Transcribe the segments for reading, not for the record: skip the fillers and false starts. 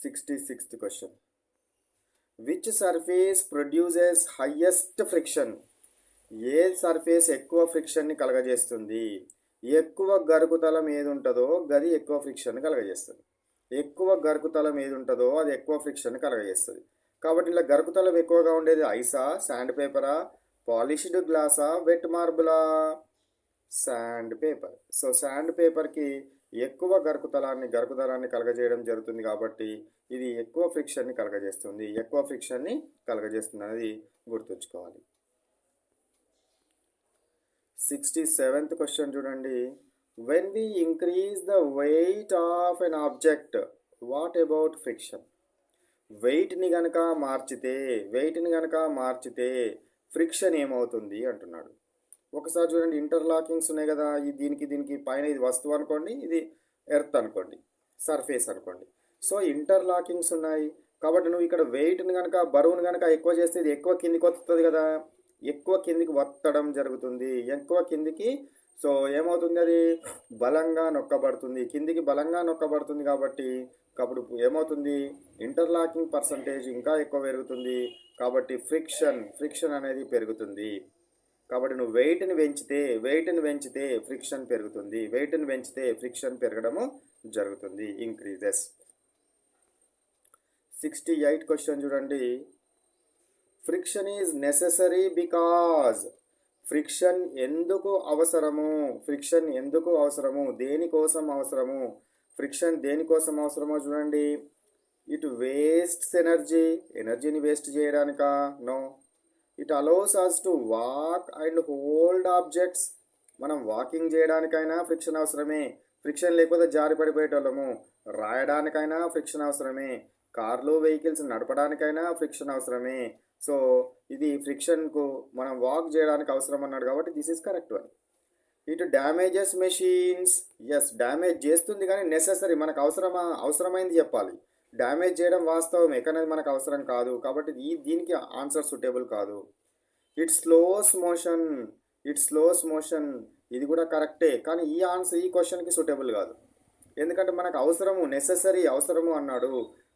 66th question. Which surface produces highest friction? A surface ఎక్కువ ఫ్రిక్షన్ని కలగజేస్తుంది? ఎక్కువ గరుకుతలం ఏది ఉంటుందో గది ఎక్కువ ఫ్రిక్షన్ కలగజేస్తుంది. ఎక్కువ గరుకుతలం ఏది ఉంటుందో అది ఎక్కువ ఫ్రిక్షన్ కలగజేస్తుంది. కాబట్టి ఇలా గరుకుతలం ఎక్కువగా ఉండేది ఐసా, శాండ్ పేపరా, పాలిష్డ్ గ్లాసా, వెట్ మార్బులా? Sand paper. సో శాండ్ పేపర్కి ఎక్కువ గరుకుదలాన్ని కలగజేయడం జరుగుతుంది కాబట్టి ఇది ఎక్కువ ఫ్రిక్షన్ని కలగజేస్తుంది అనేది గుర్తుంచుకోవాలి. 67th క్వశ్చన్ చూడండి. When we increase the weight of an object, what about friction? వెయిట్ని కనుక మార్చితే ఫ్రిక్షన్ ఏమవుతుంది అంటున్నాడు. ఒకసారి చూడండి, ఇంటర్లాకింగ్స్ ఉన్నాయి కదా, దీనికి పైన ఇది వస్తువు అనుకోండి, ఇది ఎర్త్ అనుకోండి, సర్ఫేస్ అనుకోండి. సో ఇంటర్లాకింగ్స్ ఉన్నాయి కాబట్టి నువ్వు ఇక్కడ వెయిట్ని కనుక బరువుని కనుక ఎక్కువ చేస్తే ఇది ఎక్కువ కిందికి వస్తుంది కదా, ఎక్కువ కిందికి వత్తడం జరుగుతుంది. ఎక్కువ కిందికి సో ఏమవుతుంది, అది బలంగా నొక్కబడుతుంది, కిందికి బలంగా నొక్కబడుతుంది. కాబట్టి అప్పుడు ఏమవుతుంది, ఇంటర్లాకింగ్ పర్సంటేజ్ ఇంకా ఎక్కువ పెరుగుతుంది. కాబట్టి ఫ్రిక్షన్ అనేది పెరుగుతుంది. కాబట్టి నువ్వు వెయిట్ని పెంచితే ఫ్రిక్షన్ పెరుగుతుంది. వెయిట్ని పెంచితే ఫ్రిక్షన్ పెరగడము జరుగుతుంది, ఇంక్రీజెస్. 68 క్వశ్చన్ చూడండి. Friction is necessary because. Friction ఎందుకు అవసరము, దేనికోసం అవసరము? ఫ్రిక్షన్ దేనికోసం అవసరమో చూడండి. ఇట్ వేస్ట్స్ ఎనర్జీని వేస్ట్ చేయడానికా? No. It allows us to walk and hold objects. మనం వాకింగ్ చేయడానికైనా ఫ్రిక్షన్ అవసరమే. ఫ్రిక్షన్ లేకపోతే జారి పడిపోయేటోళ్ళము. రాయడానికైనా ఫ్రిక్షన్ అవసరమే. కార్లు వెహికల్స్ నడపడానికైనా ఫ్రిక్షన్ అవసరమే. సో ఇది ఫ్రిక్షన్కు మనం వాక్ చేయడానికి అవసరం అన్నాడు కాబట్టి this is correct one. It damages machines. Yes, damage చేస్తుంది కానీ నెసెసరీ, మనకు అవసరమైంది చెప్పాలి. డ్యామేజ్ చేయడం వాస్తవమే కానీ అది మనకు అవసరం కాదు కాబట్టి దీనికి ఆన్సర్ సూటబుల్ కాదు. ఇట్ స్లోస్ మోషన్, ఇది కూడా కరెక్టే కానీ ఈ క్వశ్చన్కి సూటబుల్ కాదు. ఎందుకంటే మనకు నెసెసరీ అవసరము అన్నాడు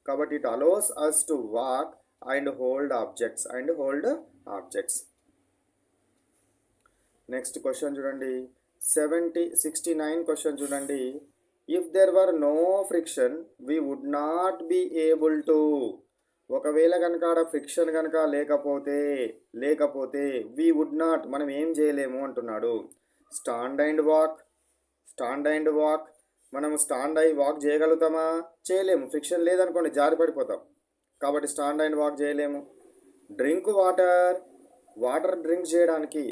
కాబట్టి it allows us to walk and hold objects. Next question చూడండి. 69 క్వశ్చన్ చూడండి. If there were no friction we would not be able to. ఒకవేళ కనుక ఆడ ఫ్రిక్షన్ కనుక లేకపోతే వీ వుడ్ నాట్, మనం ఏం చేయలేము అంటున్నాడు. స్టాండ్ అండ్ వాక్, మనము స్టాండ్ అయి వాక్ చేయగలుగుతామా? చేయలేము. ఫ్రిక్షన్ లేదనుకోండి జారి పడిపోతాం కాబట్టి స్టాండ్ అండ్ వాక్ చేయలేము. డ్రింక్ వాటర్ డ్రింక్ చేయడానికి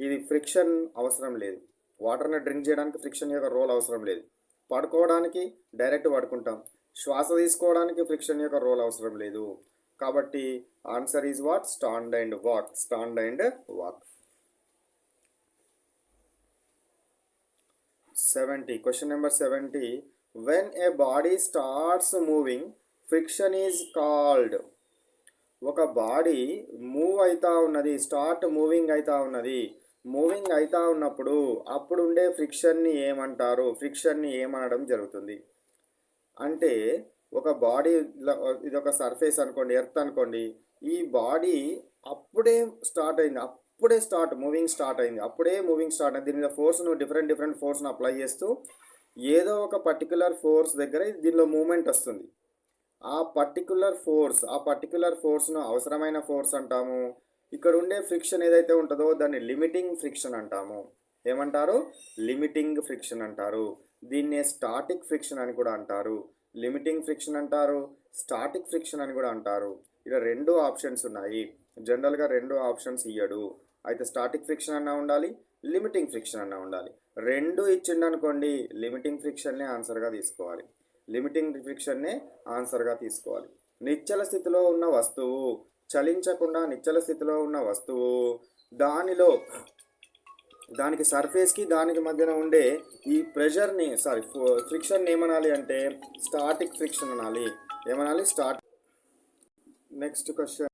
ఇది ఫ్రిక్షన్ అవసరం లేదు. వాటర్ని డ్రింక్ చేయడానికి ఫ్రిక్షన్ యొక్క రోల్ అవసరం లేదు. పడుకోవడానికి డైరెక్ట్ పడుకుంటాం. శ్వాస తీసుకోవడానికి ఫ్రిక్షన్ యొక్క రోల్ అవసరం లేదు. కాబట్టి answer is what? Stand and walk. 70. Question number 70. When a body starts moving friction is called. ఒక బాడీ మూవింగ్ అవుతా ఉన్నప్పుడు అప్పుడు ఉండే ఫ్రిక్షన్ని ఏమనడం జరుగుతుంది అంటే, ఒక బాడీ ఇది ఒక సర్ఫేస్ అనుకోండి, ఎర్త్ అనుకోండి. ఈ బాడీ అప్పుడే మూవింగ్ స్టార్ట్ అయింది. దీని మీద ఫోర్స్ను డిఫరెంట్ ఫోర్స్ను అప్లై చేస్తూ ఏదో ఒక పర్టికులర్ ఫోర్స్ దగ్గర దీనిలో మూమెంట్ వస్తుంది. ఆ పర్టికులర్ ఫోర్స్ను అవసరమైన ఫోర్స్ అంటాము. ఇక్కడ ఉండే ఫ్రిక్షన్ ఏదైతే ఉంటుందో దాన్ని లిమిటింగ్ ఫ్రిక్షన్ అంటాము. ఏమంటారు? లిమిటింగ్ ఫ్రిక్షన్ అంటారు. దీన్నే స్టాటిక్ ఫ్రిక్షన్ అని కూడా అంటారు. లిమిటింగ్ ఫ్రిక్షన్ అంటారు, స్టాటిక్ ఫ్రిక్షన్ అని కూడా అంటారు. ఇక్కడ 2 ఆప్షన్స్ ఉన్నాయి. జనరల్గా 2 ఆప్షన్స్ ఇయ్యడు. అయితే స్టాటిక్ ఫ్రిక్షన్ అన్నా ఉండాలి, లిమిటింగ్ ఫ్రిక్షన్ అన్నా ఉండాలి. 2 ఇచ్చిండు అనుకోండి, లిమిటింగ్ ఫ్రిక్షన్నే ఆన్సర్గా తీసుకోవాలి. నిశ్చల స్థితిలో ఉన్న వస్తువు, చలించకుండా నిశ్చల స్థితిలో ఉన్న వస్తువు, దానికి సర్ఫేస్కి దానికి మధ్యన ఉండే ఈ ప్రెషర్ని ఫ్రిక్షన్ ఏమనాలి అంటే స్టాటిక్ ఫ్రిక్షన్ అనాలి. Next question.